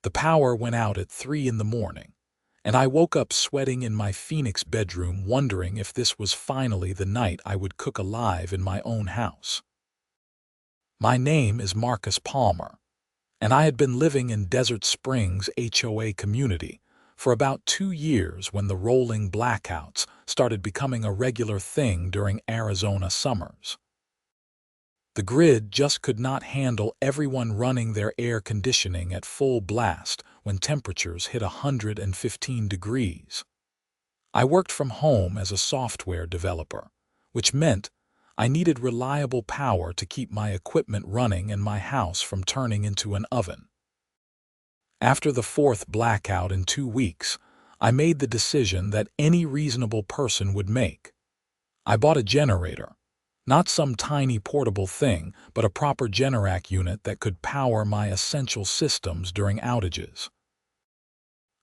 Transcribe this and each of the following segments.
The power went out at 3 in the morning, and I woke up sweating in my Phoenix bedroom, wondering if this was finally the night I would cook alive in my own house. My name is Marcus Palmer, and I had been living in Desert Springs HOA community for about 2 years when the rolling blackouts started becoming a regular thing during Arizona summers. The grid just could not handle everyone running their air conditioning at full blast when temperatures hit 115 degrees. I worked from home as a software developer, which meant I needed reliable power to keep my equipment running and my house from turning into an oven. After the fourth blackout in 2 weeks, I made the decision that any reasonable person would make. I bought a generator. Not some tiny portable thing, but a proper Generac unit that could power my essential systems during outages.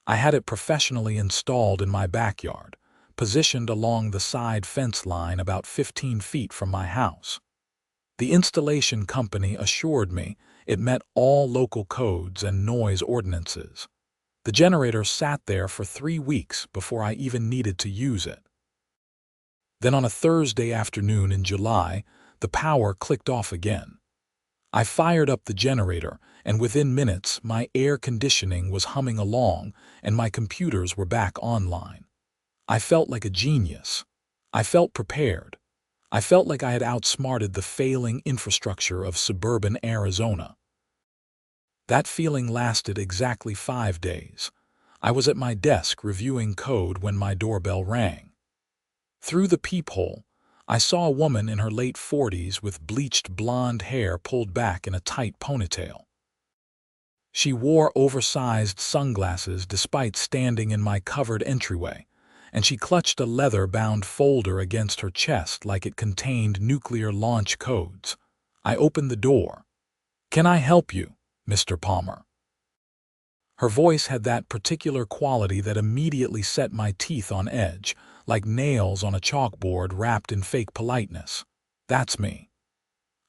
I had it professionally installed in my backyard, positioned along the side fence line about 15 feet from my house. The installation company assured me it met all local codes and noise ordinances. The generator sat there for 3 weeks before I even needed to use it. Then on a Thursday afternoon in July, the power clicked off again. I fired up the generator, and within minutes my air conditioning was humming along and my computers were back online. I felt like a genius. I felt prepared. I felt like I had outsmarted the failing infrastructure of suburban Arizona. That feeling lasted exactly 5 days. I was at my desk reviewing code when my doorbell rang. Through the peephole, I saw a woman in her late 40s with bleached blonde hair pulled back in a tight ponytail. She wore oversized sunglasses despite standing in my covered entryway, and she clutched a leather-bound folder against her chest like it contained nuclear launch codes. I opened the door. "Can I help you, Mr. Palmer?" Her voice had that particular quality that immediately set my teeth on edge, like nails on a chalkboard wrapped in fake politeness. "That's me.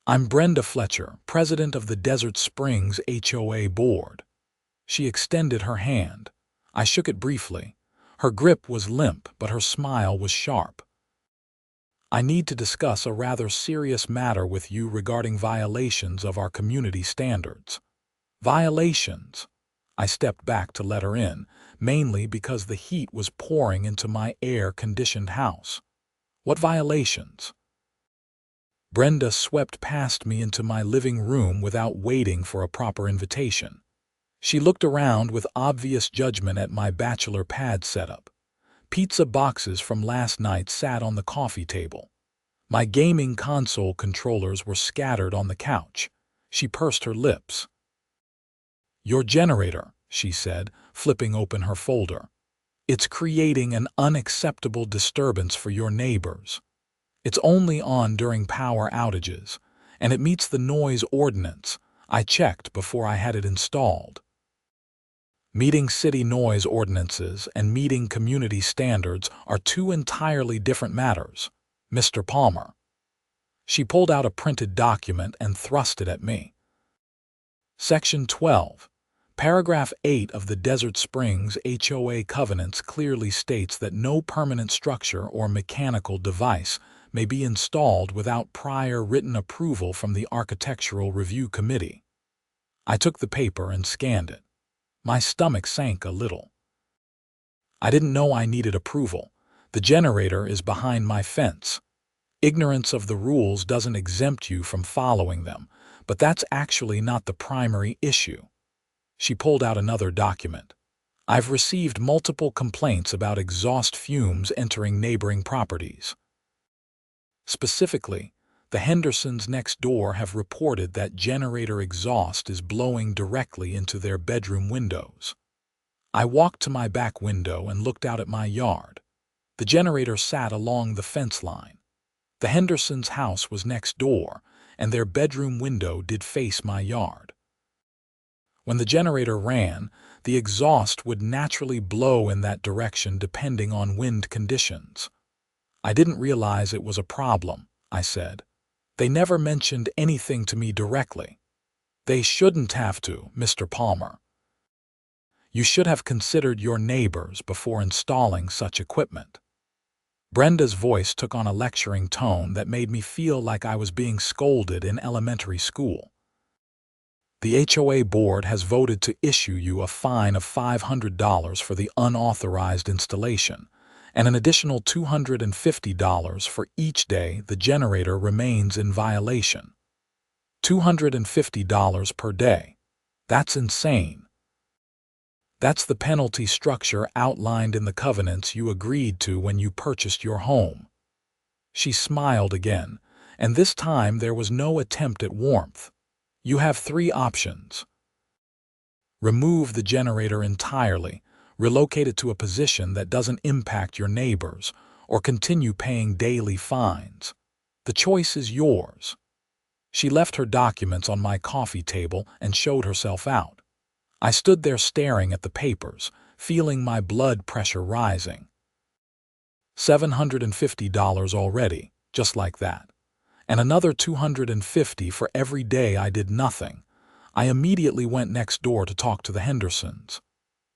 I'm Brenda Fletcher, president of the Desert Springs HOA board." She extended her hand. I shook it briefly. Her grip was limp, but her smile was sharp. "I need to discuss a rather serious matter with you regarding violations of our community standards." "Violations?" I stepped back to let her in, mainly because the heat was pouring into my air-conditioned house. "What violations?" Brenda swept past me into my living room without waiting for a proper invitation. She looked around with obvious judgment at my bachelor pad setup. Pizza boxes from last night sat on the coffee table. My gaming console controllers were scattered on the couch. She pursed her lips. "Your generator," she said, flipping open her folder. "It's creating an unacceptable disturbance for your neighbors. It's only on during power outages, and it meets the noise ordinance. I checked before I had it installed." Meeting city noise ordinances and meeting community standards are 2 entirely different matters, Mr. Palmer. She pulled out a printed document and thrust it at me. Section 12. Paragraph 8 of the Desert Springs HOA covenants clearly states that no permanent structure or mechanical device may be installed without prior written approval from the Architectural Review Committee. I took the paper and scanned it. My stomach sank a little. I didn't know I needed approval. The generator is behind my fence. Ignorance of the rules doesn't exempt you from following them, but that's actually not the primary issue. She pulled out another document. "I've received multiple complaints about exhaust fumes entering neighboring properties. Specifically, the Hendersons next door have reported that generator exhaust is blowing directly into their bedroom windows." I walked to my back window and looked out at my yard. The generator sat along the fence line. The Hendersons' house was next door, and their bedroom window did face my yard. When the generator ran, the exhaust would naturally blow in that direction depending on wind conditions. "I didn't realize it was a problem," I said. "They never mentioned anything to me directly." "They shouldn't have to, Mr. Palmer." You should have considered your neighbors before installing such equipment." Brenda's voice took on a lecturing tone that made me feel like I was being scolded in elementary school. "The HOA board has voted to issue you a fine of $500 for the unauthorized installation, and an additional $250 for each day the generator remains in violation." $250 per day. That's insane. That's the penalty structure outlined in the covenants you agreed to when you purchased your home. She smiled again, and this time there was no attempt at warmth. "You have three options. Remove the generator entirely, relocate it to a position that doesn't impact your neighbors, or continue paying daily fines. The choice is yours." She left her documents on my coffee table and showed herself out. I stood there staring at the papers, feeling my blood pressure rising. $750 already, just like that. And another $250 for every day I did nothing. I immediately went next door to talk to the Hendersons.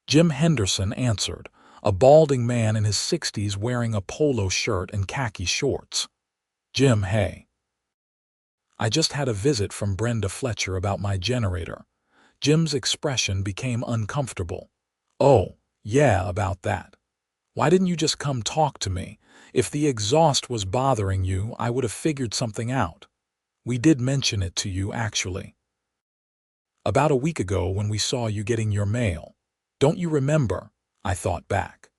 Jim Henderson answered, a balding man in his 60s wearing a polo shirt and khaki shorts. "Jim, hey. I just had a visit from Brenda Fletcher about my generator." Jim's expression became uncomfortable. "Oh, yeah, about that. Why didn't you just come talk to me? If the exhaust was bothering you, I would have figured something out. We did mention it to you, actually. About a week ago when we saw you getting your mail. Don't you remember?" I thought back.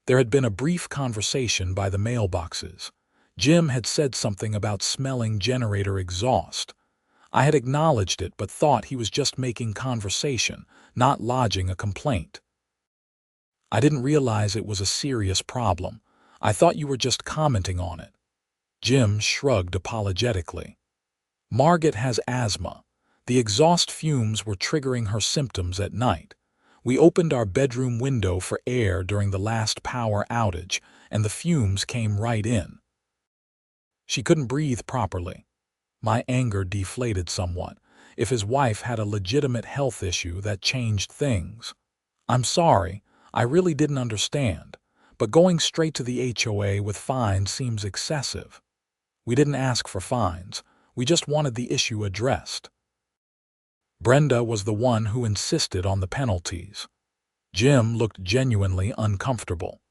There had been a brief conversation by the mailboxes. Jim had said something about smelling generator exhaust. I had acknowledged it but thought he was just making conversation, not lodging a complaint. "I didn't realize it was a serious problem. I thought you were just commenting on it." Jim shrugged apologetically. "Margaret has asthma. The exhaust fumes were triggering her symptoms at night. We opened our bedroom window for air during the last power outage, and the fumes came right in. She couldn't breathe properly." My anger deflated somewhat. If his wife had a legitimate health issue, that changed things. "I'm sorry, I really didn't understand, but going straight to the HOA with fines seems excessive." "We didn't ask for fines, we just wanted the issue addressed." Brenda was the one who insisted on the penalties. Jim looked genuinely uncomfortable.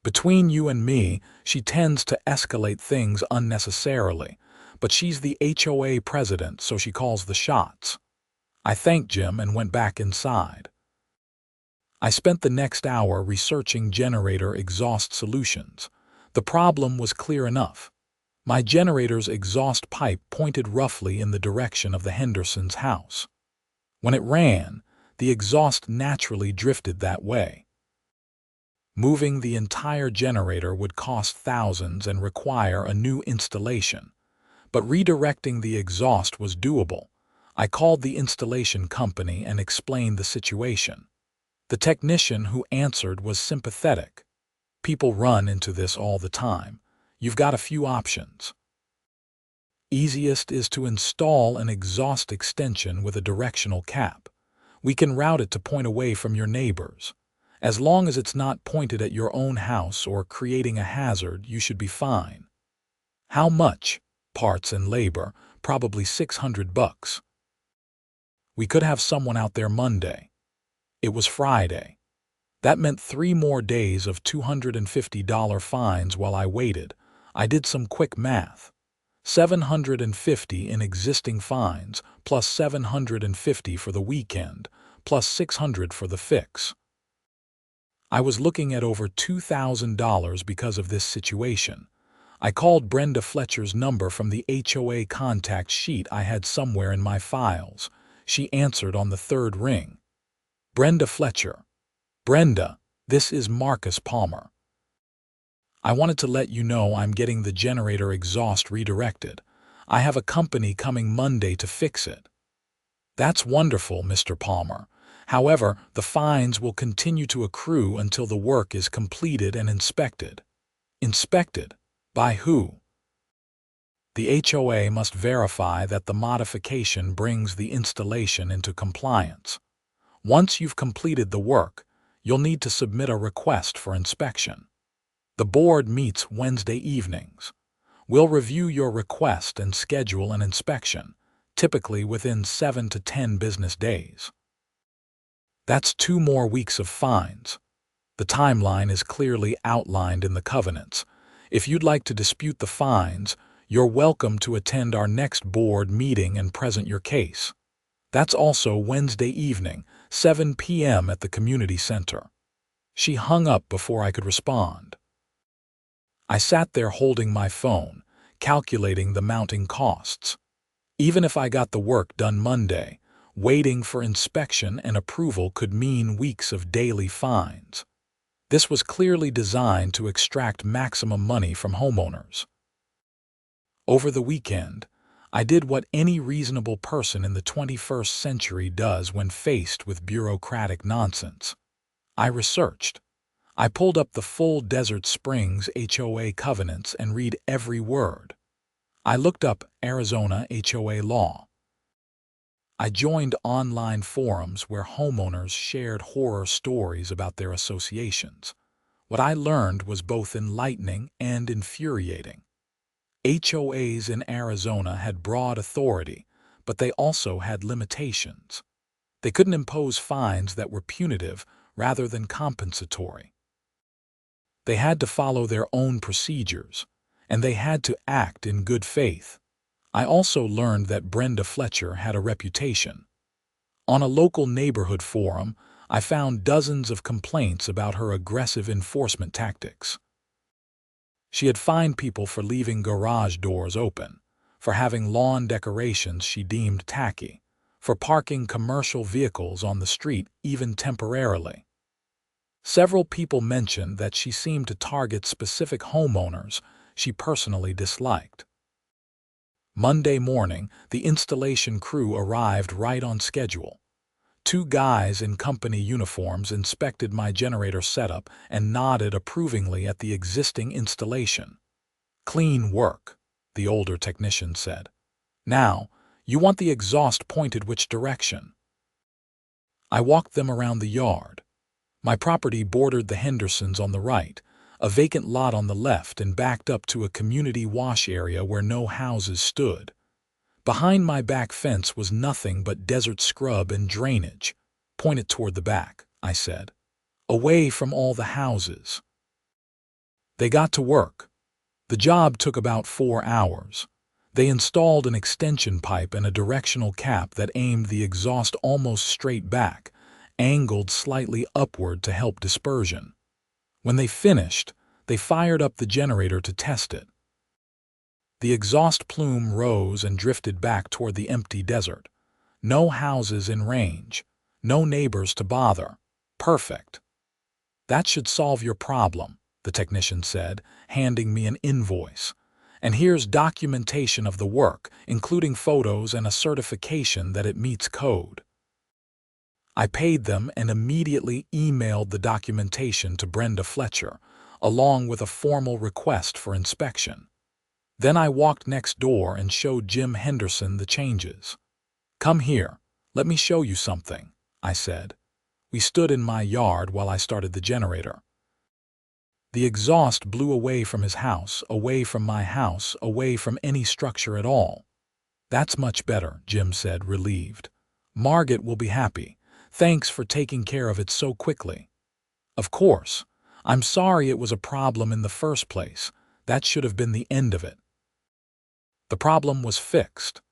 "Between you and me, she tends to escalate things unnecessarily, but she's the HOA president, so she calls the shots." I thanked Jim and went back inside. I spent the next hour researching generator exhaust solutions. The problem was clear enough. My generator's exhaust pipe pointed roughly in the direction of the Hendersons' house. When it ran, the exhaust naturally drifted that way. Moving the entire generator would cost thousands and require a new installation. But redirecting the exhaust was doable. I called the installation company and explained the situation. The technician who answered was sympathetic. "People run into this all the time. You've got a few options. Easiest is to install an exhaust extension with a directional cap. We can route it to point away from your neighbors. As long as it's not pointed at your own house or creating a hazard, you should be fine." "How much?" "Parts and labor, probably $600. We could have someone out there Monday." It was Friday. That meant 3 more days of $250 fines while I waited. I did some quick math. $750 in existing fines, plus $750 for the weekend, plus $600 for the fix. I was looking at over $2,000 because of this situation. I called Brenda Fletcher's number from the HOA contact sheet I had somewhere in my files. She answered on the 3rd ring. "Brenda Fletcher." "Brenda, this is Marcus Palmer. I wanted to let you know I'm getting the generator exhaust redirected. I have a company coming Monday to fix it." "That's wonderful, Mr. Palmer. However, the fines will continue to accrue until the work is completed and inspected." "Inspected? By who?" "The HOA must verify that the modification brings the installation into compliance. Once you've completed the work, you'll need to submit a request for inspection. The board meets Wednesday evenings. We'll review your request and schedule an inspection, typically within 7 to 10 business days. That's 2 more weeks of fines. The timeline is clearly outlined in the covenants. If you'd like to dispute the fines, you're welcome to attend our next board meeting and present your case. That's also Wednesday evening, 7 p.m. at the community center. She hung up before I could respond. I sat there holding my phone, calculating the mounting costs. Even if I got the work done Monday, waiting for inspection and approval could mean weeks of daily fines. This was clearly designed to extract maximum money from homeowners. Over the weekend, I did what any reasonable person in the 21st century does when faced with bureaucratic nonsense. I researched. I pulled up the full Desert Springs HOA covenants and read every word. I looked up Arizona HOA law. I joined online forums where homeowners shared horror stories about their associations. What I learned was both enlightening and infuriating. HOAs in Arizona had broad authority, but they also had limitations. They couldn't impose fines that were punitive rather than compensatory. They had to follow their own procedures, and they had to act in good faith. I also learned that Brenda Fletcher had a reputation. On a local neighborhood forum, I found dozens of complaints about her aggressive enforcement tactics. She had fined people for leaving garage doors open, for having lawn decorations she deemed tacky, for parking commercial vehicles on the street even temporarily. Several people mentioned that she seemed to target specific homeowners she personally disliked. Monday morning, the installation crew arrived right on schedule. 2 guys in company uniforms inspected my generator setup and nodded approvingly at the existing installation. "Clean work," the older technician said. "Now, you want the exhaust pointed which direction?" I walked them around the yard. My property bordered the Hendersons on the right, a vacant lot on the left, and backed up to a community wash area where no houses stood. Behind my back fence was nothing but desert scrub and drainage. "Point it toward the back," I said. "Away from all the houses." They got to work. The job took about 4 hours. They installed an extension pipe and a directional cap that aimed the exhaust almost straight back, angled slightly upward to help dispersion. When they finished, they fired up the generator to test it. The exhaust plume rose and drifted back toward the empty desert. No houses in range, no neighbors to bother. Perfect. "That should solve your problem," the technician said, handing me an invoice. "And here's documentation of the work, including photos and a certification that it meets code." I paid them and immediately emailed the documentation to Brenda Fletcher, along with a formal request for inspection. Then I walked next door and showed Jim Henderson the changes. "Come here, let me show you something," I said. We stood in my yard while I started the generator. The exhaust blew away from his house, away from my house, away from any structure at all. "That's much better," Jim said, relieved. "Margaret will be happy. Thanks for taking care of it so quickly." "Of course. I'm sorry it was a problem in the first place. That should have been the end of it." The problem was fixed.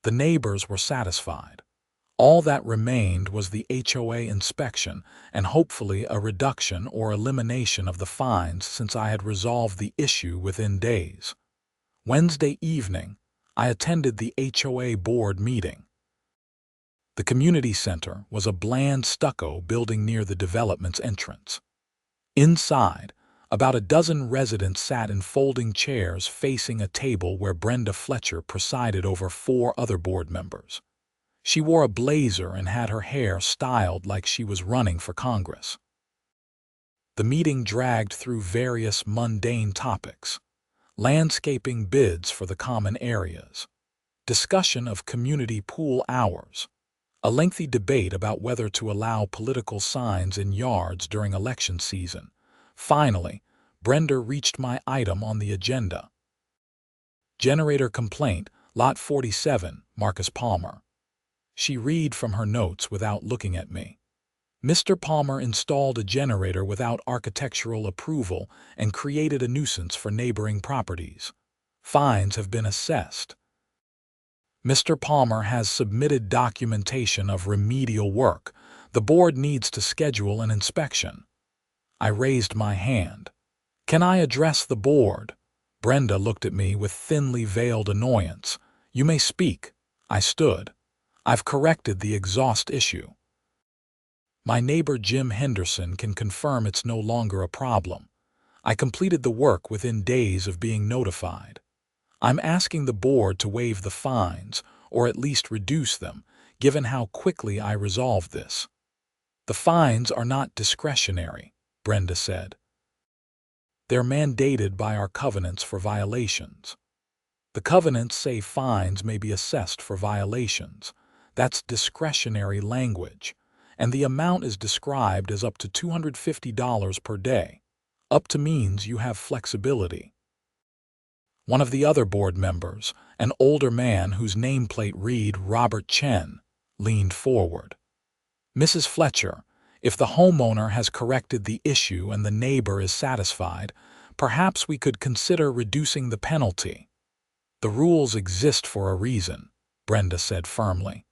The neighbors were satisfied. All that remained was the HOA inspection and hopefully a reduction or elimination of the fines, since I had resolved the issue within days. Wednesday evening, I attended the HOA board meeting. The community center was a bland stucco building near the development's entrance. Inside, about a dozen residents sat in folding chairs facing a table where Brenda Fletcher presided over 4 other board members. She wore a blazer and had her hair styled like she was running for Congress. The meeting dragged through various mundane topics: landscaping bids for the common areas, discussion of community pool hours, A lengthy debate about whether to allow political signs in yards during election season. Finally, Brenda reached my item on the agenda. Generator complaint, Lot 47, Marcus Palmer. She read from her notes without looking at me. Mr. Palmer installed a generator without architectural approval and created a nuisance for neighboring properties. Fines have been assessed. Mr. Palmer has submitted documentation of remedial work. The board needs to schedule an inspection. I raised my hand. Can I address the board? Brenda looked at me with thinly veiled annoyance. You may speak. I stood. I've corrected the exhaust issue. My neighbor Jim Henderson can confirm it's no longer a problem. I completed the work within days of being notified. I'm asking the board to waive the fines, or at least reduce them, given how quickly I resolved this. The fines are not discretionary, Brenda said. They're mandated by our covenants for violations. The covenants say fines may be assessed for violations. That's discretionary language, and the amount is described as up to $250 per day. Up to means you have flexibility. One of the other board members, an older man whose nameplate read Robert Chen, leaned forward. Mrs. Fletcher, if the homeowner has corrected the issue and the neighbor is satisfied, perhaps we could consider reducing the penalty. The rules exist for a reason, Brenda said firmly.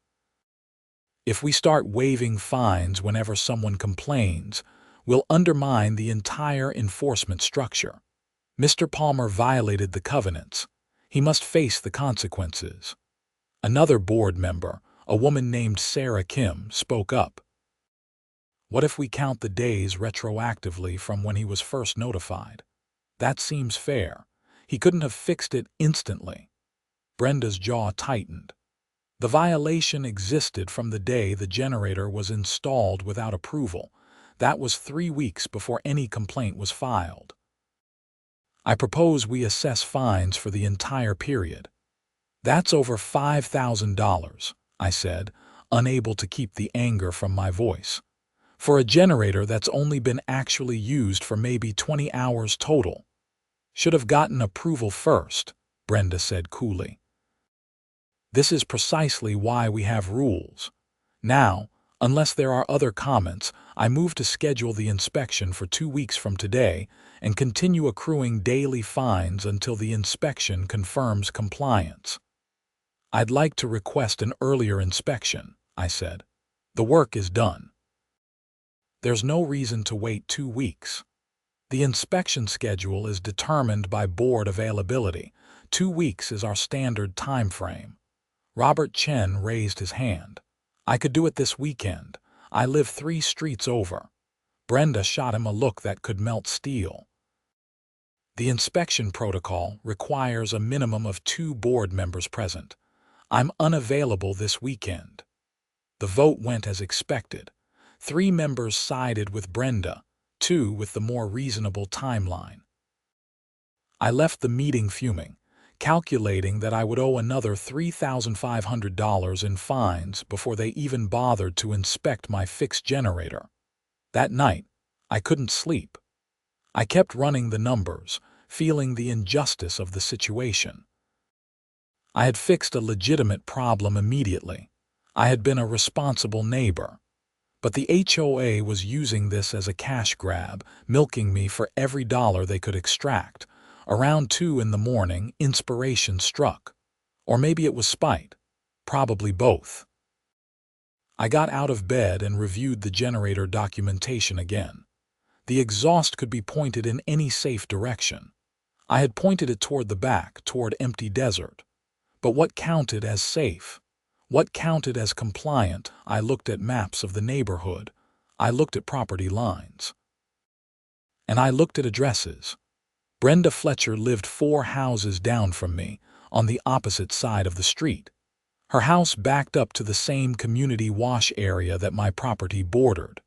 If we start waiving fines whenever someone complains, we'll undermine the entire enforcement structure. Mr. Palmer violated the covenants. He must face the consequences. Another board member, a woman named Sarah Kim, spoke up. What if we count the days retroactively from when he was first notified? That seems fair. He couldn't have fixed it instantly. Brenda's jaw tightened. The violation existed from the day the generator was installed without approval. That was 3 weeks before any complaint was filed. I propose we assess fines for the entire period. That's over $5,000, I said, unable to keep the anger from my voice. For a generator that's only been actually used for maybe 20 hours total. Should have gotten approval first, Brenda said coolly. This is precisely why we have rules. Now, unless there are other comments, I move to schedule the inspection for 2 weeks from today and continue accruing daily fines until the inspection confirms compliance. I'd like to request an earlier inspection, I said. The work is done. There's no reason to wait 2 weeks. The inspection schedule is determined by board availability. 2 weeks is our standard time frame. Robert Chen raised his hand. I could do it this weekend. I live 3 streets over. Brenda shot him a look that could melt steel. The inspection protocol requires a minimum of 2 board members present. I'm unavailable this weekend. The vote went as expected. 3 members sided with Brenda, 2 with the more reasonable timeline. I left the meeting fuming, calculating that I would owe another $3,500 in fines before they even bothered to inspect my fixed generator. That night, I couldn't sleep. I kept running the numbers, feeling the injustice of the situation. I had fixed a legitimate problem immediately. I had been a responsible neighbor. But the HOA was using this as a cash grab, milking me for every dollar they could extract. Around 2 in the morning, inspiration struck. Or maybe it was spite. Probably both. I got out of bed and reviewed the generator documentation again. The exhaust could be pointed in any safe direction. I had pointed it toward the back, toward empty desert. But what counted as safe? What counted as compliant? I looked at maps of the neighborhood. I looked at property lines. And I looked at addresses. Brenda Fletcher lived 4 houses down from me, on the opposite side of the street. Her house backed up to the same community wash area that my property bordered.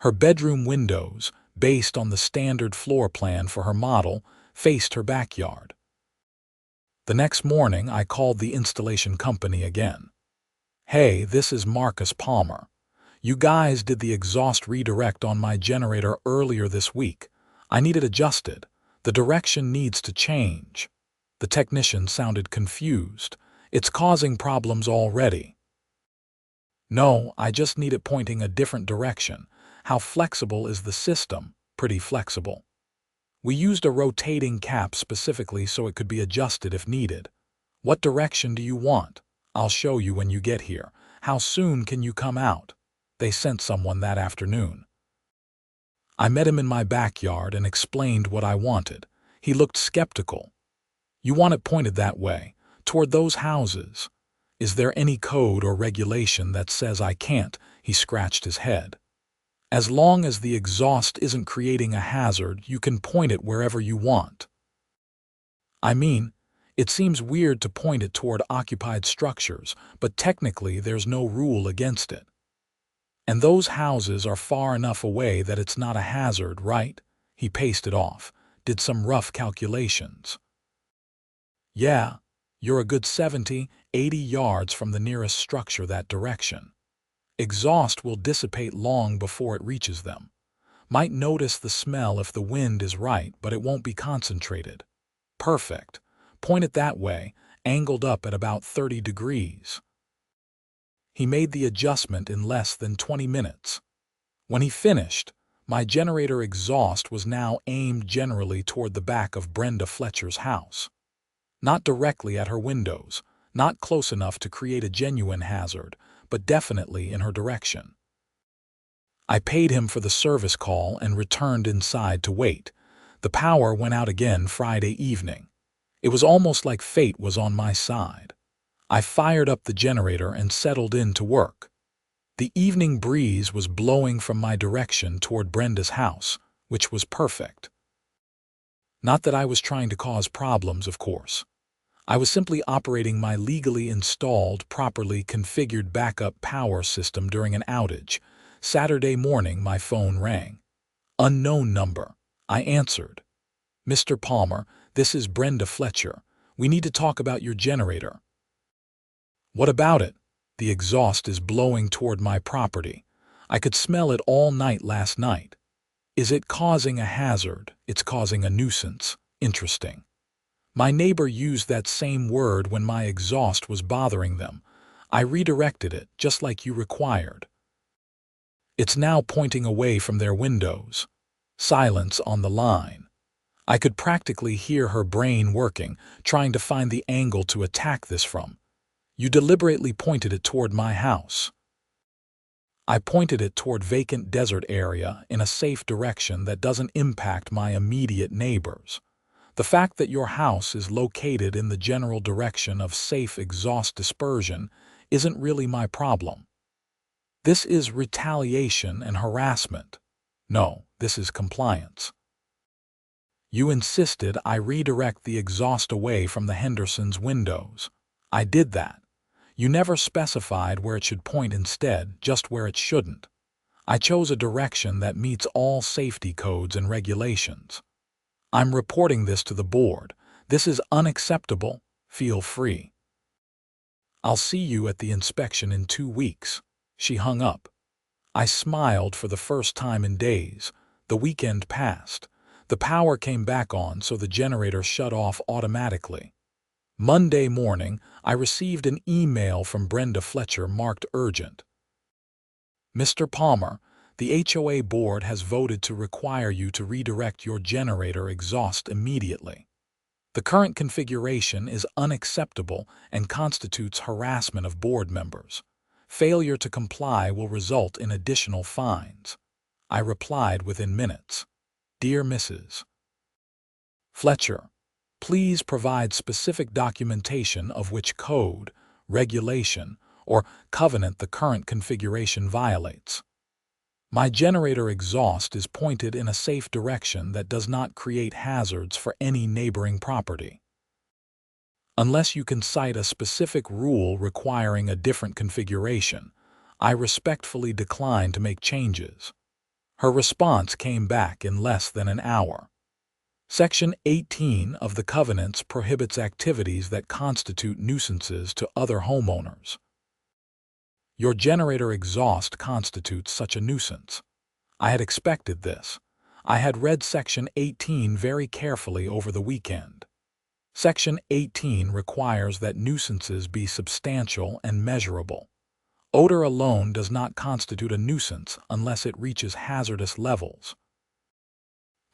Her bedroom windows, based on the standard floor plan for her model, faced her backyard. The next morning, I called the installation company again. Hey, this is Marcus Palmer. You guys did the exhaust redirect on my generator earlier this week. I need it adjusted. The direction needs to change. The technician sounded confused. It's causing problems already. No, I just need it pointing a different direction. How flexible is the system? Pretty flexible. We used a rotating cap specifically so it could be adjusted if needed. What direction do you want? I'll show you when you get here. How soon can you come out? They sent someone that afternoon. I met him in my backyard and explained what I wanted. He looked skeptical. You want it pointed that way, toward those houses. Is there any code or regulation that says I can't? He scratched his head. As long as the exhaust isn't creating a hazard, you can point it wherever you want. I mean, it seems weird to point it toward occupied structures, but technically there's no rule against it. And those houses are far enough away that it's not a hazard, right? He paced it off, did some rough calculations. Yeah, you're a good 70, 80 yards from the nearest structure that direction. Exhaust will dissipate long before it reaches them. Might notice the smell if the wind is right, but it won't be concentrated. Perfect. Point it that way, angled up at about 30 degrees. He made the adjustment in less than 20 minutes. When he finished, my generator exhaust was now aimed generally toward the back of Brenda Fletcher's house. Not directly at her windows, not close enough to create a genuine hazard, but definitely in her direction. I paid him for the service call and returned inside to wait. The power went out again Friday evening. It was almost like fate was on my side. I fired up the generator and settled in to work. The evening breeze was blowing from my direction toward Brenda's house, which was perfect. Not that I was trying to cause problems, of course. I was simply operating my legally installed, properly configured backup power system during an outage. Saturday morning, my phone rang. Unknown number. I answered. Mr. Palmer, this is Brenda Fletcher. We need to talk about your generator. What about it? The exhaust is blowing toward my property. I could smell it all night last night. Is it causing a hazard? It's causing a nuisance. Interesting. My neighbor used that same word when my exhaust was bothering them. I redirected it, just like you required. It's now pointing away from their windows. Silence on the line. I could practically hear her brain working, trying to find the angle to attack this from. You deliberately pointed it toward my house. I pointed it toward vacant desert area in a safe direction that doesn't impact my immediate neighbors. The fact that your house is located in the general direction of safe exhaust dispersion isn't really my problem. This is retaliation and harassment. No, this is compliance. You insisted I redirect the exhaust away from the Hendersons' windows. I did that. You never specified where it should point instead, just where it shouldn't. I chose a direction that meets all safety codes and regulations. I'm reporting this to the board. This is unacceptable. Feel free. I'll see you at the inspection in 2 weeks. She hung up. I smiled for the first time in days. The weekend passed. The power came back on, so the generator shut off automatically. Monday morning, I received an email from Brenda Fletcher marked urgent. Mr. Palmer, the HOA board has voted to require you to redirect your generator exhaust immediately. The current configuration is unacceptable and constitutes harassment of board members. Failure to comply will result in additional fines. I replied within minutes. Dear Mrs. Fletcher, please provide specific documentation of which code, regulation, or covenant the current configuration violates. My generator exhaust is pointed in a safe direction that does not create hazards for any neighboring property. Unless you can cite a specific rule requiring a different configuration, I respectfully decline to make changes. Her response came back in less than an hour. Section 18 of the covenants prohibits activities that constitute nuisances to other homeowners. Your generator exhaust constitutes such a nuisance. I had expected this. I had read Section 18 very carefully over the weekend. Section 18 requires that nuisances be substantial and measurable. Odor alone does not constitute a nuisance unless it reaches hazardous levels.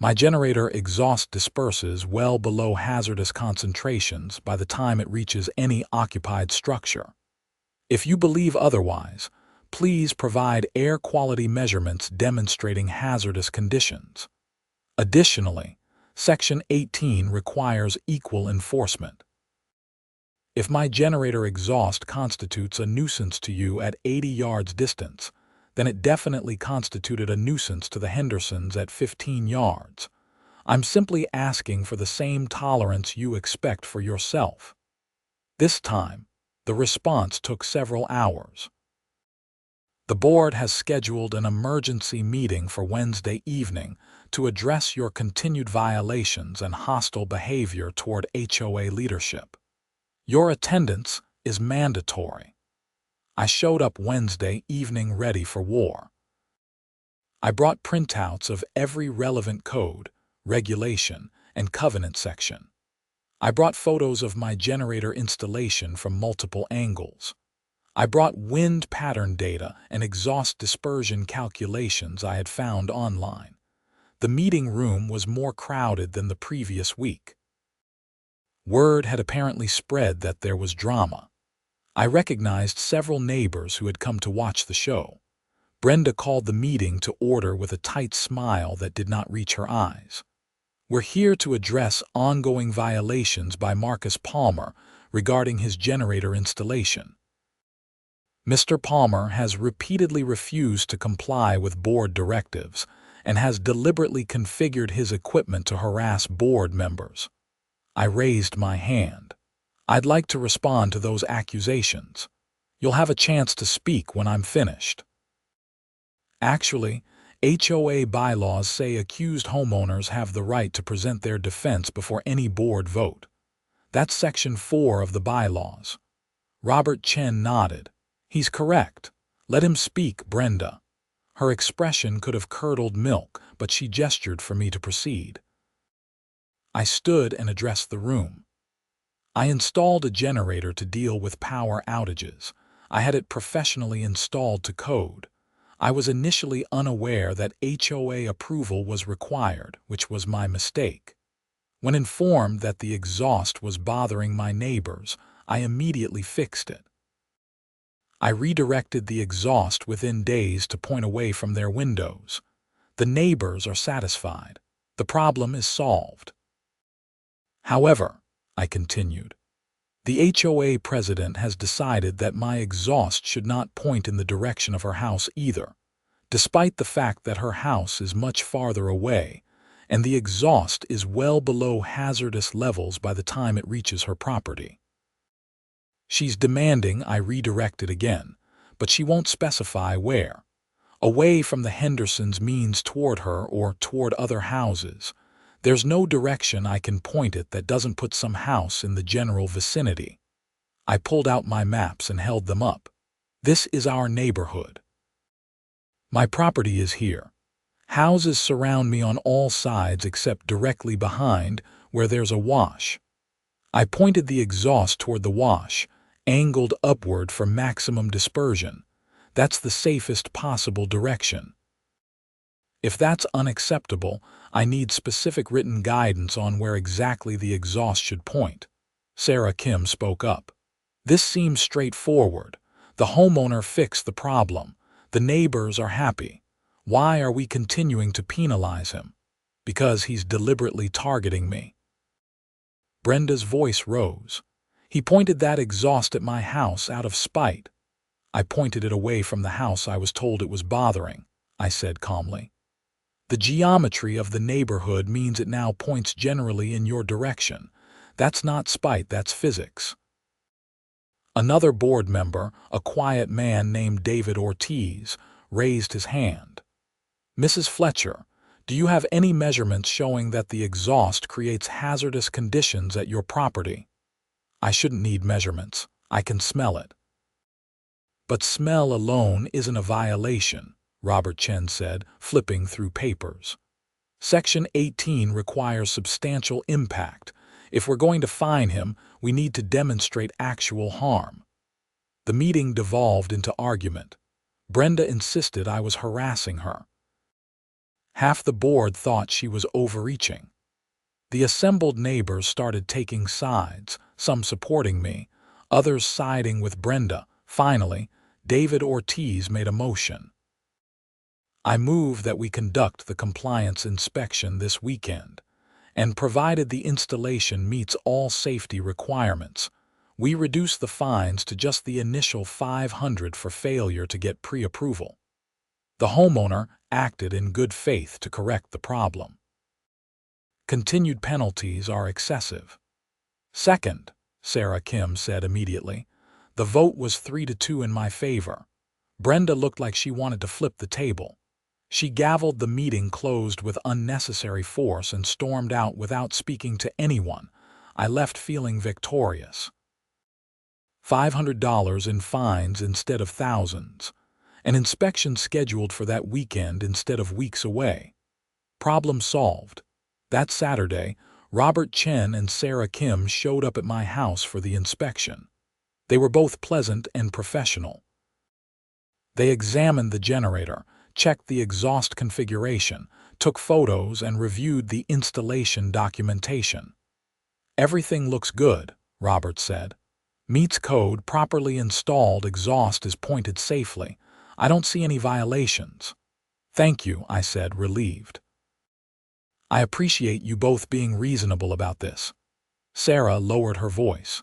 My generator exhaust disperses well below hazardous concentrations by the time it reaches any occupied structure. If you believe otherwise, please provide air quality measurements demonstrating hazardous conditions. Additionally, Section 18 requires equal enforcement. If my generator exhaust constitutes a nuisance to you at 80 yards distance, then it definitely constituted a nuisance to the Hendersons at 15 yards. I'm simply asking for the same tolerance you expect for yourself. This time, the response took several hours. The board has scheduled an emergency meeting for Wednesday evening to address your continued violations and hostile behavior toward HOA leadership. Your attendance is mandatory. I showed up Wednesday evening ready for war. I brought printouts of every relevant code, regulation, and covenant section. I brought photos of my generator installation from multiple angles. I brought wind pattern data and exhaust dispersion calculations I had found online. The meeting room was more crowded than the previous week. Word had apparently spread that there was drama. I recognized several neighbors who had come to watch the show. Brenda called the meeting to order with a tight smile that did not reach her eyes. We're here to address ongoing violations by Marcus Palmer regarding his generator installation. Mr. Palmer has repeatedly refused to comply with board directives and has deliberately configured his equipment to harass board members. I raised my hand. I'd like to respond to those accusations. You'll have a chance to speak when I'm finished. Actually, HOA bylaws say accused homeowners have the right to present their defense before any board vote. That's Section 4 of the bylaws. Robert Chen nodded. He's correct. Let him speak, Brenda. Her expression could have curdled milk, but she gestured for me to proceed. I stood and addressed the room. I installed a generator to deal with power outages. I had it professionally installed to code. I was initially unaware that HOA approval was required, which was my mistake. When informed that the exhaust was bothering my neighbors, I immediately fixed it. I redirected the exhaust within days to point away from their windows. The neighbors are satisfied. The problem is solved. However, I continued, the HOA president has decided that my exhaust should not point in the direction of her house either, despite the fact that her house is much farther away and the exhaust is well below hazardous levels by the time it reaches her property. She's demanding I redirect it again, but she won't specify where. Away from the Hendersons means toward her or toward other houses. There's no direction I can point it that doesn't put some house in the general vicinity. I pulled out my maps and held them up. This is our neighborhood. My property is here. Houses surround me on all sides except directly behind, where there's a wash. I pointed the exhaust toward the wash, angled upward for maximum dispersion. That's the safest possible direction. If that's unacceptable, I need specific written guidance on where exactly the exhaust should point. Sarah Kim spoke up. This seems straightforward. The homeowner fixed the problem. The neighbors are happy. Why are we continuing to penalize him? Because he's deliberately targeting me. Brenda's voice rose. He pointed that exhaust at my house out of spite. I pointed it away from the house I was told it was bothering, I said calmly. The geometry of the neighborhood means it now points generally in your direction. That's not spite, that's physics. Another board member, a quiet man named David Ortiz, raised his hand. Mrs. Fletcher, do you have any measurements showing that the exhaust creates hazardous conditions at your property? I shouldn't need measurements. I can smell it. But smell alone isn't a violation, Robert Chen said, flipping through papers. Section 18 requires substantial impact. If we're going to fine him, we need to demonstrate actual harm. The meeting devolved into argument. Brenda insisted I was harassing her. Half the board thought she was overreaching. The assembled neighbors started taking sides, some supporting me, others siding with Brenda. Finally, David Ortiz made a motion. I move that we conduct the compliance inspection this weekend, and provided the installation meets all safety requirements, we reduce the fines to just the initial $500 for failure to get pre-approval. The homeowner acted in good faith to correct the problem. Continued penalties are excessive. Second, Sarah Kim said immediately. The vote was 3-2 in my favor. Brenda looked like she wanted to flip the table. She gavelled the meeting closed with unnecessary force and stormed out without speaking to anyone. I left feeling victorious. $500 in fines instead of thousands. An inspection scheduled for that weekend instead of weeks away. Problem solved. That Saturday, Robert Chen and Sarah Kim showed up at my house for the inspection. They were both pleasant and professional. They examined the generator, checked the exhaust configuration, took photos, and reviewed the installation documentation. Everything looks good, Robert said. Meets code, properly installed, exhaust is pointed safely. I don't see any violations. Thank you, I said, relieved. I appreciate you both being reasonable about this. Sarah lowered her voice.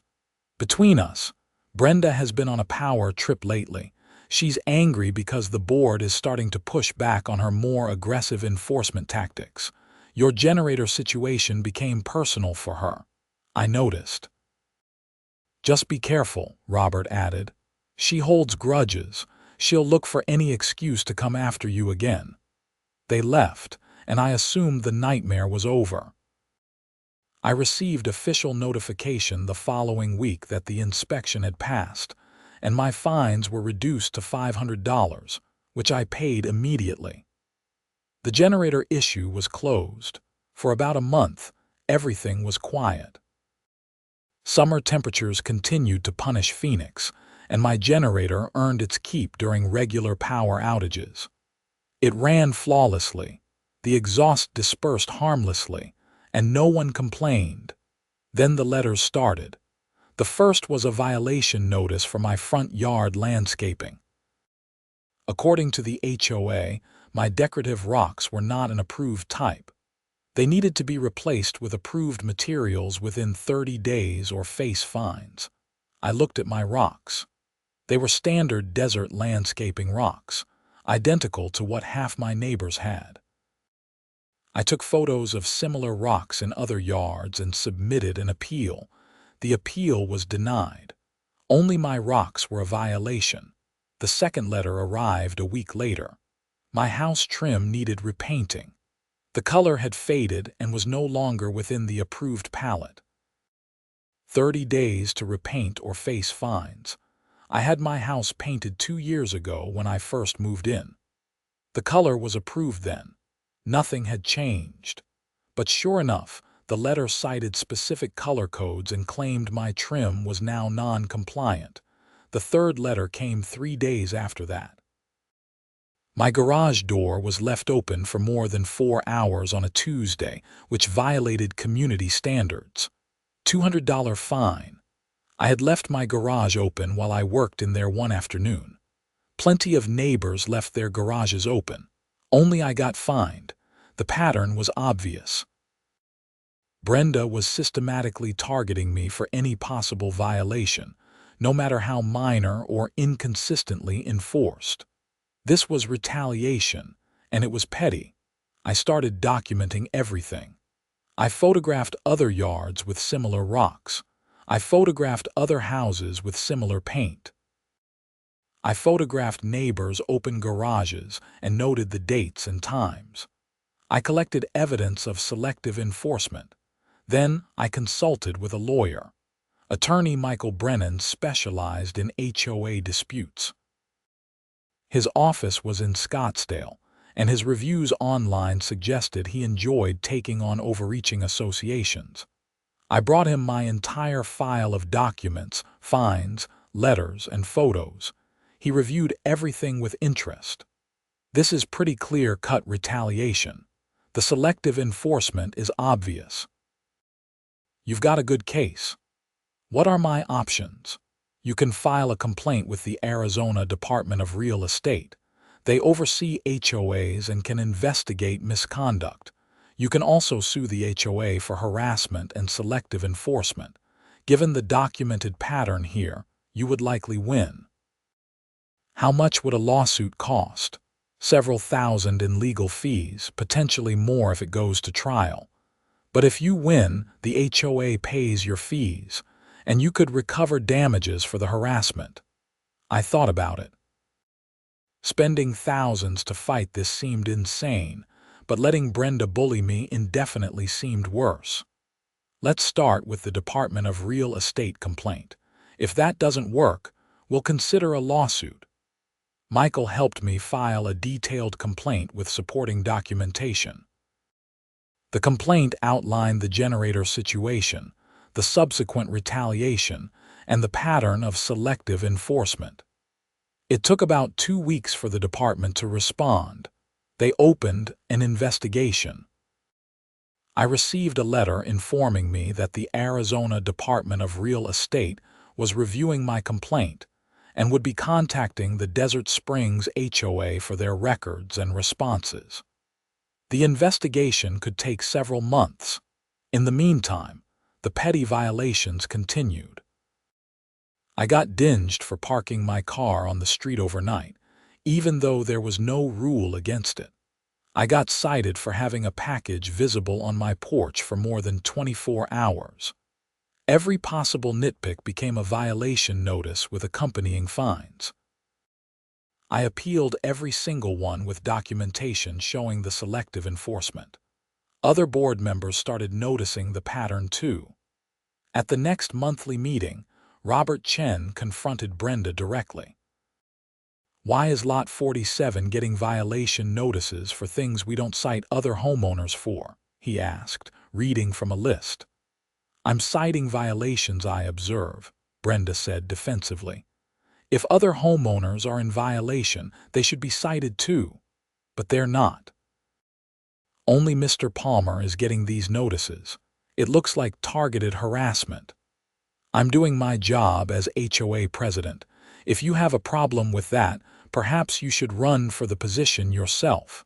Between us, Brenda has been on a power trip lately. She's angry because the board is starting to push back on her more aggressive enforcement tactics. Your generator situation became personal for her. I noticed. Just be careful, Robert added. She holds grudges. She'll look for any excuse to come after you again. They left, and I assumed the nightmare was over. I received official notification the following week that the inspection had passed, and my fines were reduced to $500, which I paid immediately. The generator issue was closed. For about a month, everything was quiet. Summer temperatures continued to punish Phoenix, and my generator earned its keep during regular power outages. It ran flawlessly, the exhaust dispersed harmlessly, and no one complained. Then the letters started. The first was a violation notice for my front yard landscaping. According to the HOA, my decorative rocks were not an approved type. They needed to be replaced with approved materials within 30 days or face fines. I looked at my rocks. They were standard desert landscaping rocks, identical to what half my neighbors had. I took photos of similar rocks in other yards and submitted an appeal. The appeal was denied. Only my rocks were a violation. The second letter arrived a week later. My house trim needed repainting. The color had faded and was no longer within the approved palette. 30 days to repaint or face fines. I had my house painted 2 years ago when I first moved in. The color was approved then. Nothing had changed. But sure enough, the letter cited specific color codes and claimed my trim was now non-compliant. The third letter came 3 days after that. My garage door was left open for more than 4 hours on a Tuesday, which violated community standards. $200 fine. I had left my garage open while I worked in there one afternoon. Plenty of neighbors left their garages open. Only I got fined. The pattern was obvious. Brenda was systematically targeting me for any possible violation, no matter how minor or inconsistently enforced. This was retaliation, and it was petty. I started documenting everything. I photographed other yards with similar rocks. I photographed other houses with similar paint. I photographed neighbors' open garages and noted the dates and times. I collected evidence of selective enforcement. Then I consulted with a lawyer. Attorney Michael Brennan specialized in HOA disputes. His office was in Scottsdale, and his reviews online suggested he enjoyed taking on overreaching associations. I brought him my entire file of documents, fines, letters, and photos. He reviewed everything with interest. This is pretty clear-cut retaliation. The selective enforcement is obvious. You've got a good case. What are my options? You can file a complaint with the Arizona Department of Real Estate. They oversee HOAs and can investigate misconduct. You can also sue the HOA for harassment and selective enforcement. Given the documented pattern here, you would likely win. How much would a lawsuit cost? Several thousand in legal fees, potentially more if it goes to trial. But if you win, the HOA pays your fees, and you could recover damages for the harassment. I thought about it. Spending thousands to fight this seemed insane, but letting Brenda bully me indefinitely seemed worse. Let's start with the Department of Real Estate complaint. If that doesn't work, we'll consider a lawsuit. Michael helped me file a detailed complaint with supporting documentation. The complaint outlined the generator situation, the subsequent retaliation, and the pattern of selective enforcement. It took about 2 weeks for the department to respond. They opened an investigation. I received a letter informing me that the Arizona Department of Real Estate was reviewing my complaint and would be contacting the Desert Springs HOA for their records and responses. The investigation could take several months. In the meantime, the petty violations continued. I got dinged for parking my car on the street overnight, even though there was no rule against it. I got cited for having a package visible on my porch for more than 24 hours. Every possible nitpick became a violation notice with accompanying fines. I appealed every single one with documentation showing the selective enforcement. Other board members started noticing the pattern too. At the next monthly meeting, Robert Chen confronted Brenda directly. Why is Lot 47 getting violation notices for things we don't cite other homeowners for? He asked, reading from a list. I'm citing violations I observe, Brenda said defensively. If other homeowners are in violation, they should be cited too. But they're not. Only Mr. Palmer is getting these notices. It looks like targeted harassment. I'm doing my job as HOA president. If you have a problem with that, perhaps you should run for the position yourself.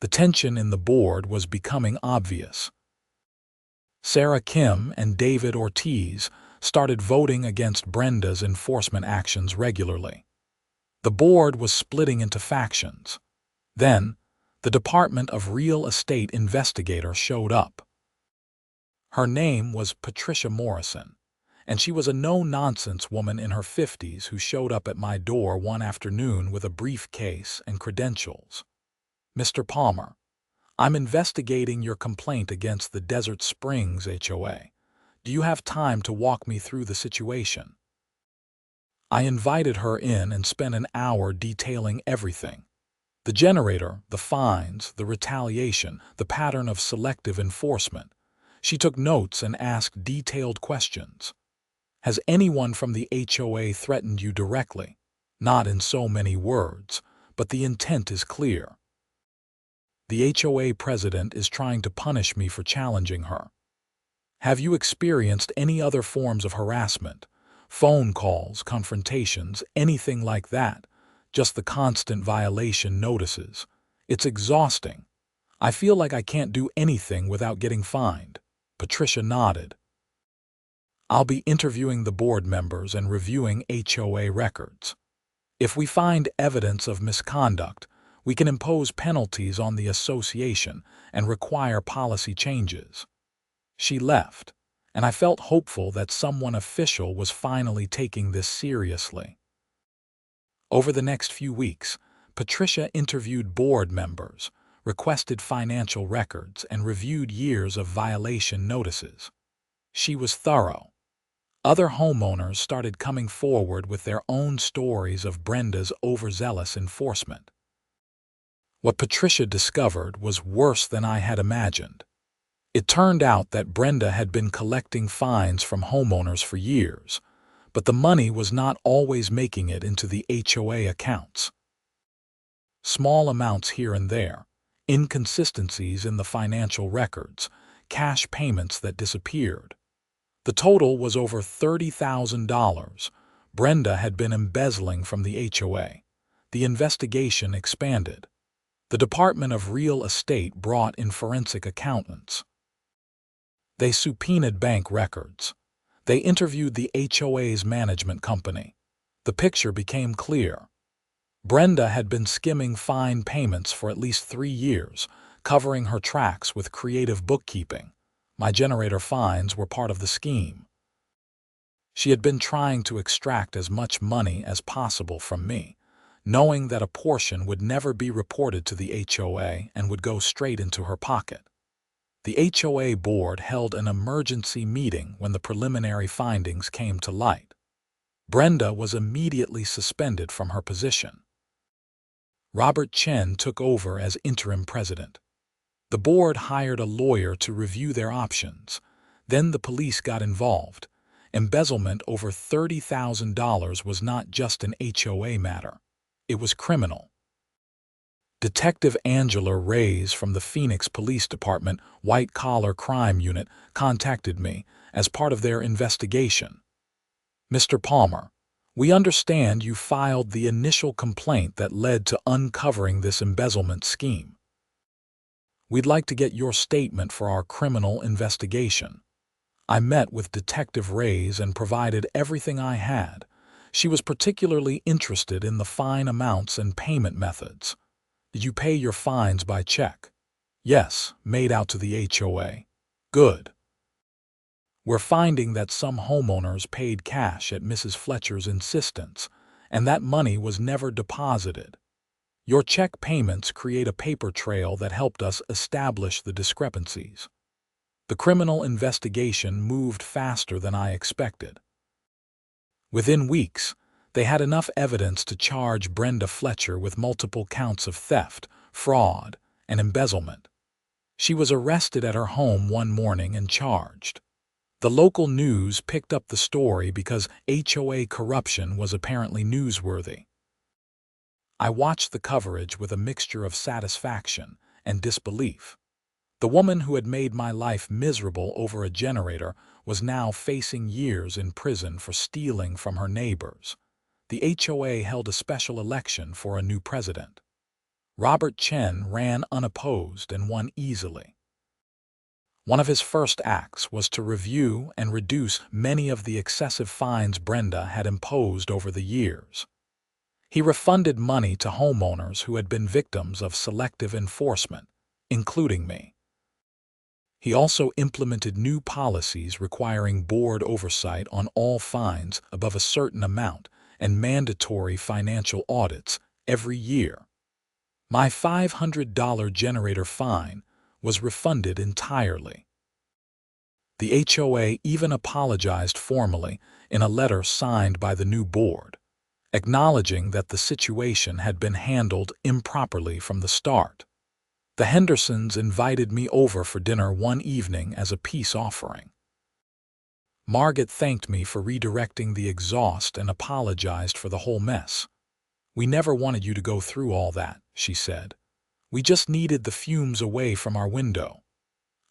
The tension in the board was becoming obvious. Sarah Kim and David Ortiz started voting against Brenda's enforcement actions regularly. The board was splitting into factions. Then, the Department of Real Estate investigator showed up. Her name was Patricia Morrison, and she was a no-nonsense woman in her 50s who showed up at my door one afternoon with a briefcase and credentials. Mr. Palmer, I'm investigating your complaint against the Desert Springs HOA. Do you have time to walk me through the situation? I invited her in and spent an hour detailing everything. The generator, the fines, the retaliation, the pattern of selective enforcement. She took notes and asked detailed questions. Has anyone from the HOA threatened you directly? Not in so many words, but the intent is clear. The HOA president is trying to punish me for challenging her. Have you experienced any other forms of harassment? Phone calls, confrontations, anything like that? Just the constant violation notices. It's exhausting. I feel like I can't do anything without getting fined. Patricia nodded. I'll be interviewing the board members and reviewing HOA records. If we find evidence of misconduct, we can impose penalties on the association and require policy changes. She left, and I felt hopeful that someone official was finally taking this seriously. Over the next few weeks, Patricia interviewed board members, requested financial records, and reviewed years of violation notices. She was thorough. Other homeowners started coming forward with their own stories of Brenda's overzealous enforcement. What Patricia discovered was worse than I had imagined. It turned out that Brenda had been collecting fines from homeowners for years, but the money was not always making it into the HOA accounts. Small amounts here and there, inconsistencies in the financial records, cash payments that disappeared. The total was over $30,000. Brenda had been embezzling from the HOA. The investigation expanded. The Department of Real Estate brought in forensic accountants. They subpoenaed bank records. They interviewed the HOA's management company. The picture became clear. Brenda had been skimming fine payments for at least 3 years, covering her tracks with creative bookkeeping. My generator fines were part of the scheme. She had been trying to extract as much money as possible from me, knowing that a portion would never be reported to the HOA and would go straight into her pocket. The HOA board held an emergency meeting when the preliminary findings came to light. Brenda was immediately suspended from her position. Robert Chen took over as interim president. The board hired a lawyer to review their options. Then the police got involved. Embezzlement over $30,000 was not just an HOA matter. It was criminal. Detective Angela Reyes from the Phoenix Police Department White Collar Crime Unit contacted me as part of their investigation. "Mr. Palmer, we understand you filed the initial complaint that led to uncovering this embezzlement scheme. We'd like to get your statement for our criminal investigation." I met with Detective Reyes and provided everything I had. She was particularly interested in the fine amounts and payment methods. "Did you pay your fines by check?" "Yes, made out to the HOA." "Good. We're finding that some homeowners paid cash at Mrs. Fletcher's insistence, and that money was never deposited. Your check payments create a paper trail that helped us establish the discrepancies." The criminal investigation moved faster than I expected. Within weeks, they had enough evidence to charge Brenda Fletcher with multiple counts of theft, fraud, and embezzlement. She was arrested at her home one morning and charged. The local news picked up the story because HOA corruption was apparently newsworthy. I watched the coverage with a mixture of satisfaction and disbelief. The woman who had made my life miserable over a generator was now facing years in prison for stealing from her neighbors. The HOA held a special election for a new president. Robert Chen ran unopposed and won easily. One of his first acts was to review and reduce many of the excessive fines Brenda had imposed over the years. He refunded money to homeowners who had been victims of selective enforcement, including me. He also implemented new policies requiring board oversight on all fines above a certain amount and mandatory financial audits every year. My $500 generator fine was refunded entirely. The HOA even apologized formally in a letter signed by the new board, acknowledging that the situation had been handled improperly from the start. The Hendersons invited me over for dinner one evening as a peace offering. Margaret thanked me for redirecting the exhaust and apologized for the whole mess. "We never wanted you to go through all that," she said. "We just needed the fumes away from our window."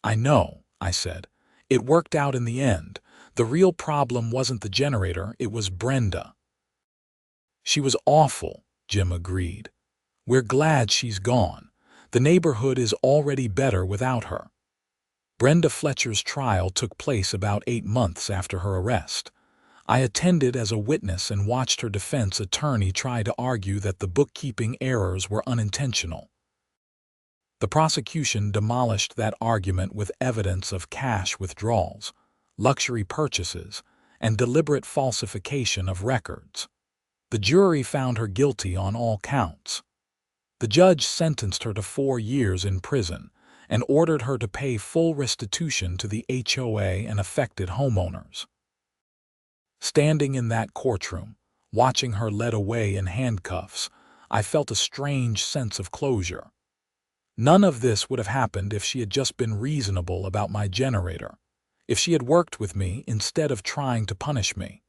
"I know," I said. "It worked out in the end. The real problem wasn't the generator, it was Brenda." "She was awful," Jim agreed. "We're glad she's gone. The neighborhood is already better without her." Brenda Fletcher's trial took place about 8 months after her arrest. I attended as a witness and watched her defense attorney try to argue that the bookkeeping errors were unintentional. The prosecution demolished that argument with evidence of cash withdrawals, luxury purchases, and deliberate falsification of records. The jury found her guilty on all counts. The judge sentenced her to 4 years in prison and ordered her to pay full restitution to the HOA and affected homeowners. Standing in that courtroom, watching her led away in handcuffs, I felt a strange sense of closure. None of this would have happened if she had just been reasonable about my generator, if she had worked with me instead of trying to punish me,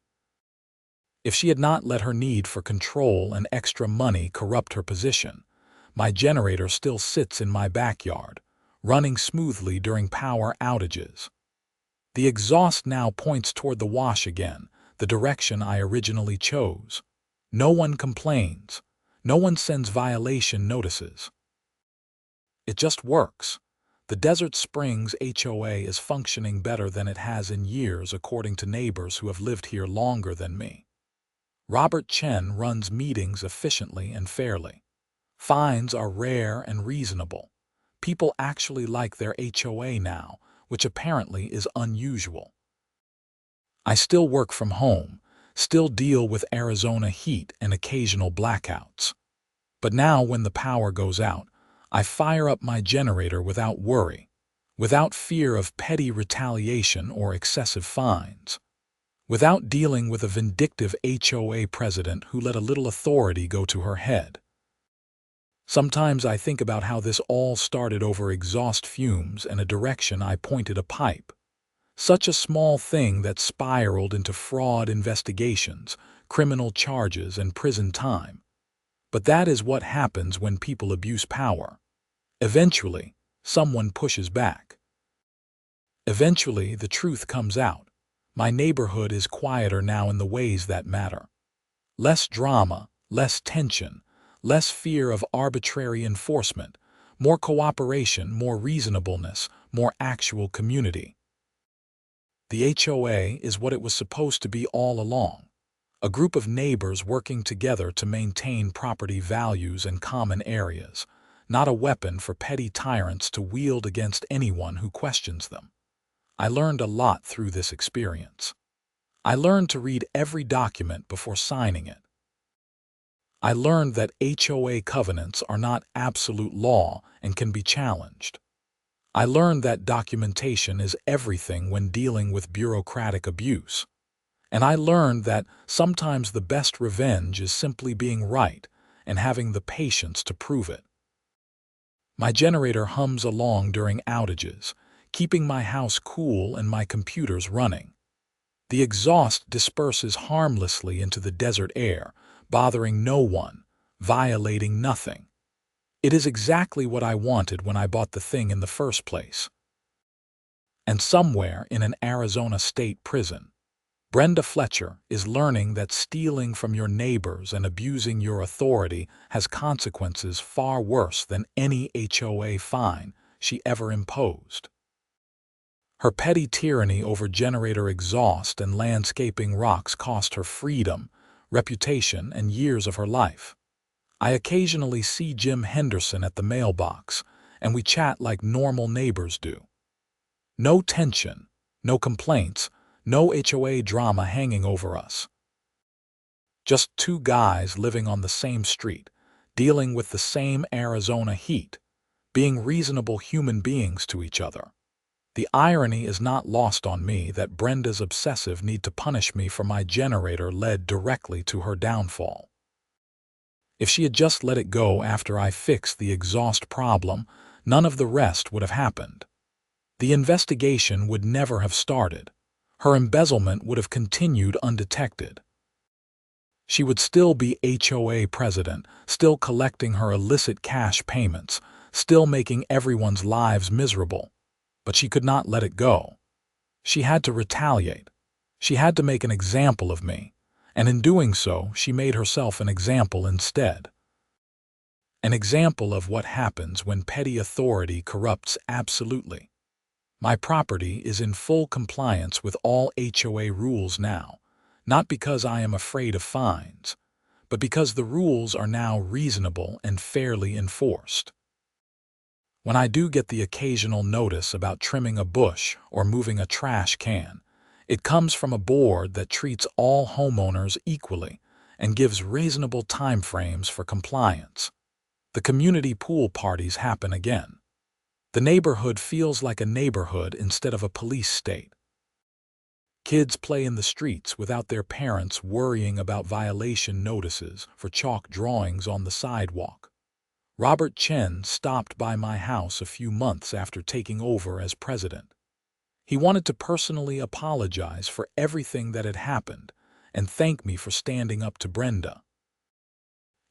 if she had not let her need for control and extra money corrupt her position. My generator still sits in my backyard, running smoothly during power outages. The exhaust now points toward the wash again, the direction I originally chose. No one complains. No one sends violation notices. It just works. The Desert Springs HOA is functioning better than it has in years, according to neighbors who have lived here longer than me. Robert Chen runs meetings efficiently and fairly. Fines are rare and reasonable. People actually like their HOA now, which apparently is unusual. I still work from home, still deal with Arizona heat and occasional blackouts. But now when the power goes out, I fire up my generator without worry, without fear of petty retaliation or excessive fines, without dealing with a vindictive HOA president who let a little authority go to her head. Sometimes I think about how this all started over exhaust fumes and a direction I pointed a pipe. Such a small thing that spiraled into fraud investigations, criminal charges, and prison time. But that is what happens when people abuse power. Eventually, someone pushes back. Eventually, the truth comes out. My neighborhood is quieter now in the ways that matter. Less drama, less tension, less fear of arbitrary enforcement, more cooperation, more reasonableness, more actual community. The HOA is what it was supposed to be all along. A group of neighbors working together to maintain property values and common areas, not a weapon for petty tyrants to wield against anyone who questions them. I learned a lot through this experience. I learned to read every document before signing it. I learned that HOA covenants are not absolute law and can be challenged. I learned that documentation is everything when dealing with bureaucratic abuse. And I learned that sometimes the best revenge is simply being right and having the patience to prove it. My generator hums along during outages, keeping my house cool and my computers running. The exhaust disperses harmlessly into the desert air, bothering no one, violating nothing. It is exactly what I wanted when I bought the thing in the first place. And somewhere in an Arizona state prison, Brenda Fletcher is learning that stealing from your neighbors and abusing your authority has consequences far worse than any HOA fine she ever imposed. Her petty tyranny over generator exhaust and landscaping rocks cost her freedom, reputation, and years of her life. I occasionally see Jim Henderson at the mailbox, and we chat like normal neighbors do. No tension, no complaints, no HOA drama hanging over us. Just two guys living on the same street, dealing with the same Arizona heat, being reasonable human beings to each other. The irony is not lost on me that Brenda's obsessive need to punish me for my generator led directly to her downfall. If she had just let it go after I fixed the exhaust problem, none of the rest would have happened. The investigation would never have started. Her embezzlement would have continued undetected. She would still be HOA president, still collecting her illicit cash payments, still making everyone's lives miserable. But she could not let it go. She had to retaliate. She had to make an example of me, and in doing so, she made herself an example instead. An example of what happens when petty authority corrupts absolutely. My property is in full compliance with all HOA rules now, not because I am afraid of fines, but because the rules are now reasonable and fairly enforced. When I do get the occasional notice about trimming a bush or moving a trash can, it comes from a board that treats all homeowners equally and gives reasonable timeframes for compliance. The community pool parties happen again. The neighborhood feels like a neighborhood instead of a police state. Kids play in the streets without their parents worrying about violation notices for chalk drawings on the sidewalk. Robert Chen stopped by my house a few months after taking over as president. He wanted to personally apologize for everything that had happened and thank me for standing up to Brenda.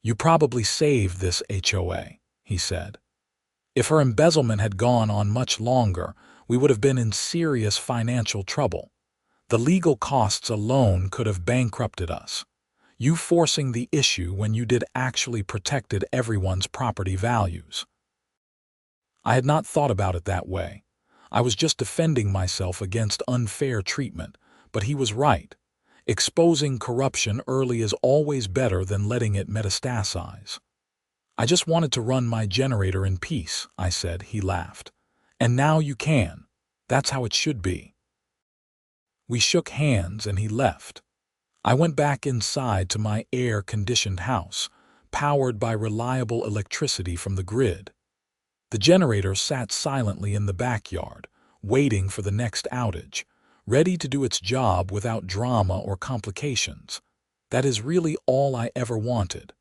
"You probably saved this HOA," he said. "If her embezzlement had gone on much longer, we would have been in serious financial trouble. The legal costs alone could have bankrupted us. You forcing the issue when you did actually protected everyone's property values." I had not thought about it that way. I was just defending myself against unfair treatment, but he was right. Exposing corruption early is always better than letting it metastasize. "I just wanted to run my generator in peace," I said. He laughed. "And now you can. That's how it should be." We shook hands and he left. I went back inside to my air-conditioned house, powered by reliable electricity from the grid. The generator sat silently in the backyard, waiting for the next outage, ready to do its job without drama or complications. That is really all I ever wanted.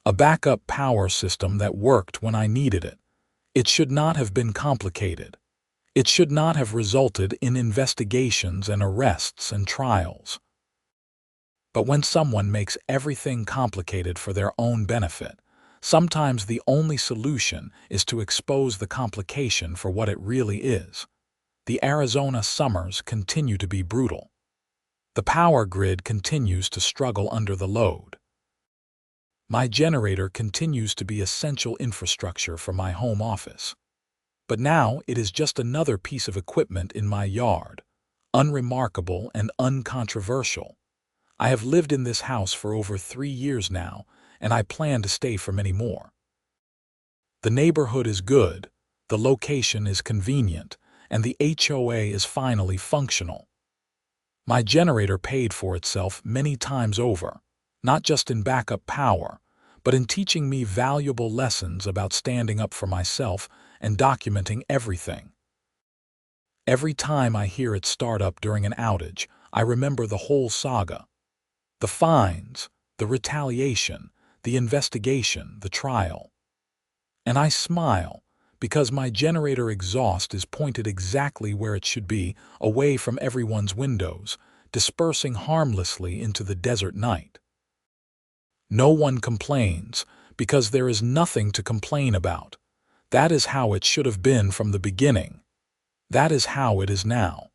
A backup power system that worked when I needed it. It should not have been complicated. It should not have resulted in investigations and arrests and trials. But when someone makes everything complicated for their own benefit, sometimes the only solution is to expose the complication for what it really is. The Arizona summers continue to be brutal. The power grid continues to struggle under the load. My generator continues to be essential infrastructure for my home office. But now it is just another piece of equipment in my yard, unremarkable and uncontroversial. I have lived in this house for over 3 years now, and I plan to stay for many more. The neighborhood is good, the location is convenient, and the HOA is finally functional. My generator paid for itself many times over, not just in backup power, but in teaching me valuable lessons about standing up for myself and documenting everything. Every time I hear it start up during an outage, I remember the whole saga. The fines, the retaliation, the investigation, the trial. And I smile, because my generator exhaust is pointed exactly where it should be, away from everyone's windows, dispersing harmlessly into the desert night. No one complains, because there is nothing to complain about. That is how it should have been from the beginning. That is how it is now.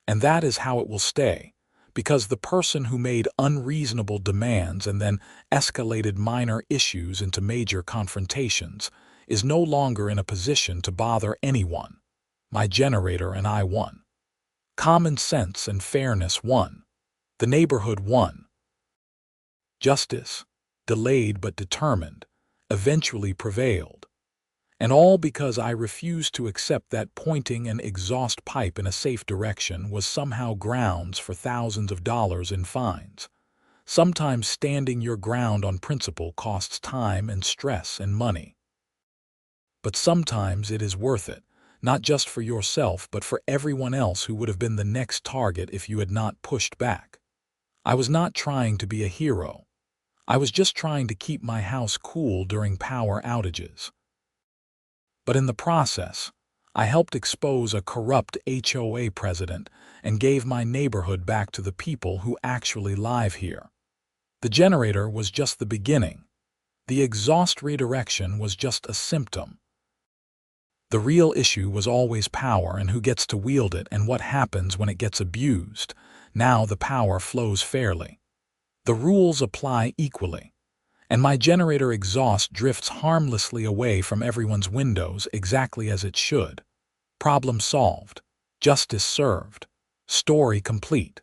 And that is how it will stay, because the person who made unreasonable demands and then escalated minor issues into major confrontations is no longer in a position to bother anyone. My generator and I won. Common sense and fairness won. The neighborhood won. Justice, delayed but determined, eventually prevailed. And all because I refused to accept that pointing an exhaust pipe in a safe direction was somehow grounds for thousands of dollars in fines. Sometimes standing your ground on principle costs time and stress and money. But sometimes it is worth it, not just for yourself but for everyone else who would have been the next target if you had not pushed back. I was not trying to be a hero. I was just trying to keep my house cool during power outages. But in the process, I helped expose a corrupt HOA president and gave my neighborhood back to the people who actually live here. The generator was just the beginning. The exhaust redirection was just a symptom. The real issue was always power and who gets to wield it and what happens when it gets abused. Now the power flows fairly. The rules apply equally. And my generator exhaust drifts harmlessly away from everyone's windows exactly as it should. Problem solved. Justice served. Story complete.